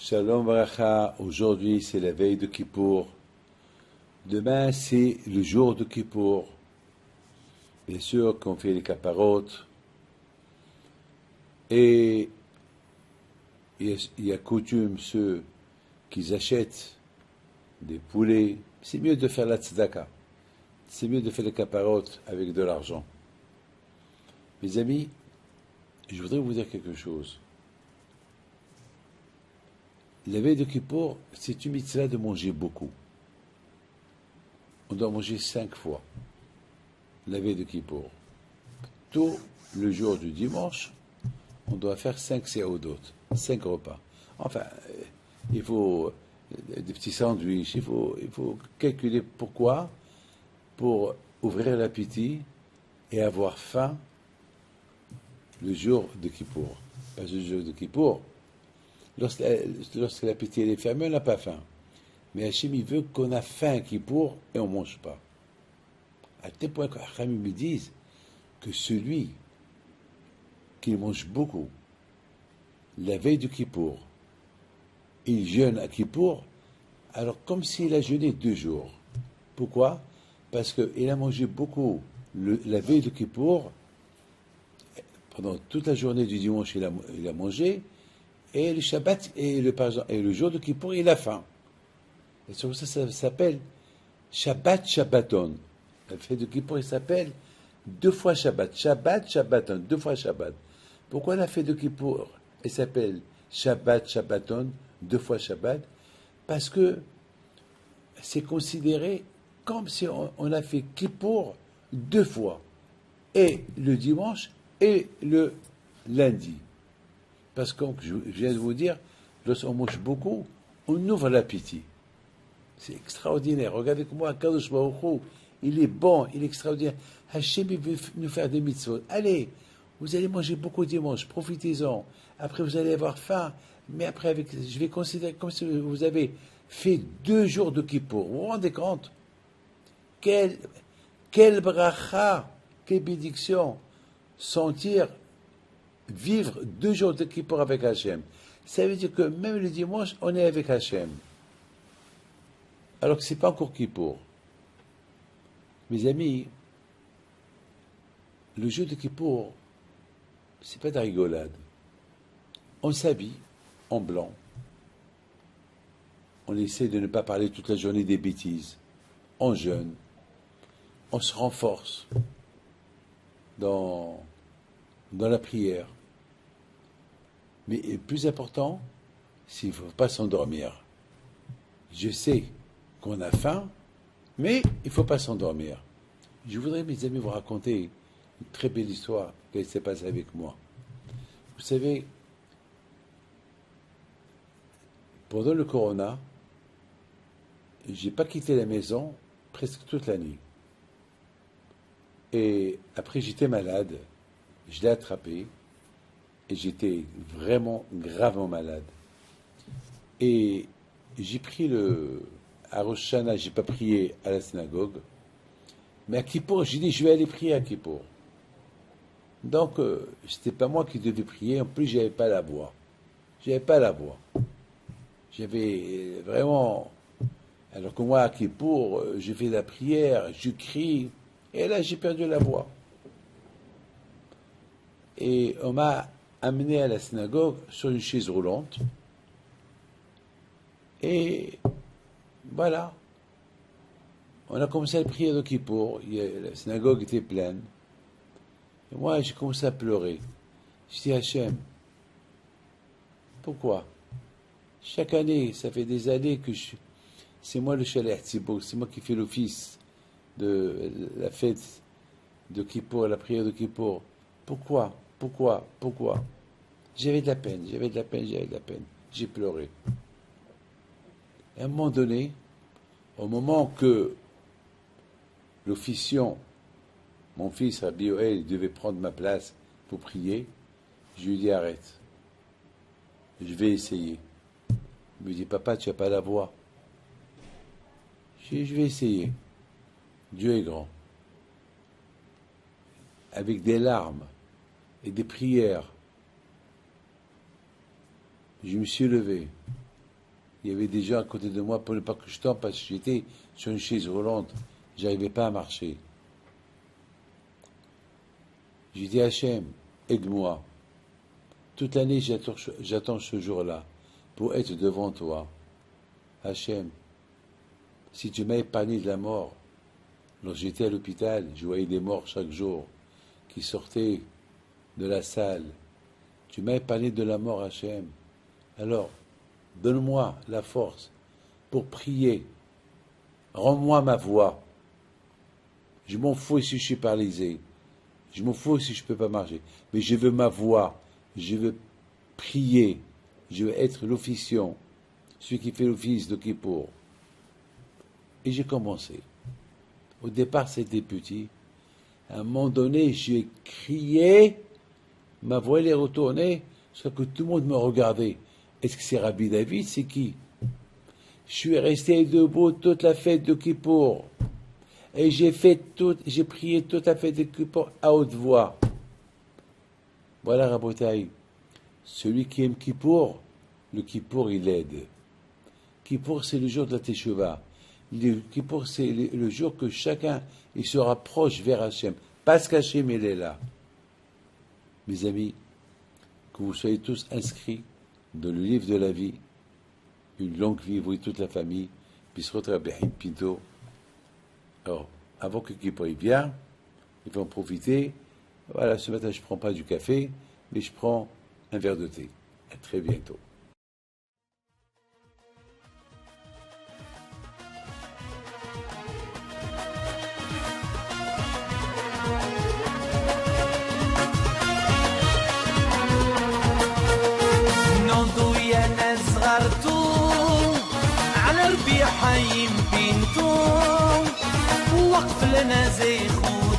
Shalom Bracha, aujourd'hui c'est la veille de Kippour. Demain c'est le jour de Kippour. Bien sûr qu'on fait les caparotes. Et il y a coutume ceux qui achètent des poulets. C'est mieux de faire la tzedaka. C'est mieux de faire les caparotes avec de l'argent. Mes amis, je voudrais vous dire quelque chose. La veille de Kippour, c'est une mitzvah de manger beaucoup. On doit manger 5 fois la veille de Kippour. Tout le jour du dimanche, on doit faire 5 séodot, 5 repas. Enfin, il faut des petits sandwichs, il faut calculer pourquoi, pour ouvrir l'appétit et avoir faim le jour de Kippour. Parce que le jour de Kippour, lorsque l'appétit est fermé, on n'a pas faim. Mais Hachem, il veut qu'on a faim à Kippour et on ne mange pas. À tel point que Hachem me disent que celui qui mange beaucoup la veille de Kippour, il jeûne à Kippour, alors comme s'il a jeûné 2 jours. Pourquoi? Parce qu'il a mangé beaucoup la veille de Kippour, pendant toute la journée du dimanche il a mangé, et le Shabbat et le jour de Kippour il a faim. Et sur ça s'appelle Shabbat Shabbaton. La fête de Kippour il s'appelle 2 fois Shabbat, Shabbat Shabbaton, 2 fois Shabbat. Pourquoi la fête de Kippour elle s'appelle Shabbat Shabbaton, 2 fois Shabbat? Parce que c'est considéré comme si on a fait Kippour 2 fois, et le dimanche et le lundi. Parce que, je viens de vous dire, lorsqu'on mange beaucoup, on ouvre l'appétit. C'est extraordinaire. Regardez comment Kadosh Baruch Hu, il est bon, il est extraordinaire. Hachem, il veut nous faire des mitzvot. Allez, vous allez manger beaucoup dimanche, profitez-en. Après, vous allez avoir faim. Mais après, je vais considérer comme si vous avez fait 2 jours de Kippour. Vous vous rendez compte? Quelle bracha, quelle bénédiction. Sentir, vivre 2 jours de Kippour avec Hachem. Ça veut dire que même le dimanche, on est avec Hachem. Alors que ce n'est pas encore Kippour. Mes amis, le jour de Kippour, c'est pas de la rigolade. On s'habille en blanc. On essaie de ne pas parler toute la journée des bêtises. On jeûne. On se renforce dans la prière. Mais le plus important, c'est qu'il ne faut pas s'endormir. Je sais qu'on a faim, mais il ne faut pas s'endormir. Je voudrais, mes amis, vous raconter une très belle histoire qui s'est passée avec moi. Vous savez, pendant le corona, je n'ai pas quitté la maison presque toute la nuit. Et après, j'étais malade, je l'ai attrapé, et j'étais vraiment gravement malade. Et j'ai pris à Rosh Hashanah, je n'ai pas prié à la synagogue, mais à Kippour, j'ai dit, je vais aller prier à Kippour. Donc, ce n'était pas moi qui devais prier, en plus, je n'avais pas la voix. J'avais vraiment... Alors que moi, à Kippour, je fais la prière, je crie, et là, j'ai perdu la voix. Et on m'a amené à la synagogue sur une chaise roulante. Et voilà. On a commencé à prier de Kippour. La synagogue était pleine. Et moi, j'ai commencé à pleurer. Je dis, Hachem, pourquoi? Chaque année, ça fait des années que c'est moi le Shalech Tzibur, c'est moi qui fais l'office de la fête de Kippour, la prière de Kippour. Pourquoi? J'avais de la peine. J'ai pleuré. Et à un moment donné, au moment que l'officiant, mon fils Rabbi Yoel, devait prendre ma place pour prier, je lui ai dit arrête. Je vais essayer. Il me dit papa, tu n'as pas la voix. Je lui ai dit je vais essayer. Dieu est grand. Avec des larmes et des prières, je me suis levé Il y avait des gens à côté de moi pour ne pas que je tombe parce que j'étais sur une chaise roulante. J'arrivais pas à marcher. J'ai dit Hachem, aide-moi. Toute l'année, j'attends ce jour-là pour être devant toi. Hachem, si tu m'as épargné de la mort, lorsque j'étais à l'hôpital, je voyais des morts chaque jour qui sortaient de la salle. Tu m'as épargné de la mort, Hachem. Alors, donne-moi la force pour prier. Rends-moi ma voix. Je m'en fous si je suis paralysé. Je m'en fous si je ne peux pas marcher. Mais je veux ma voix. Je veux prier. Je veux être l'officiant. Celui qui fait l'office de Kippour. Et j'ai commencé. Au départ, c'était petit. À un moment donné, j'ai crié. Ma voix elle est retournée. Parce que tout le monde me regardait. Est-ce que c'est Rabbi David? C'est qui? Je suis resté debout toute la fête de Kippour. Et j'ai prié toute la fête de Kippour à haute voix. Voilà, Rabotaï. Celui qui aime Kippour, le Kippour, il aide. Kippour, c'est le jour de la Teshuvah. Le Kippour, c'est le jour que chacun il se rapproche vers Hachem. Parce qu'Hachem, il est là. Mes amis, que vous soyez tous inscrits dans le livre de la vie, une longue vie, vous et toute la famille, puis se retrouver à Pinto. Alors, avant que Kippour y vienne, il faut en profiter. Voilà, ce matin, je ne prends pas du café, mais je prends un verre de thé. À très bientôt. على ربيع حي بنتو وقف لنا زي خو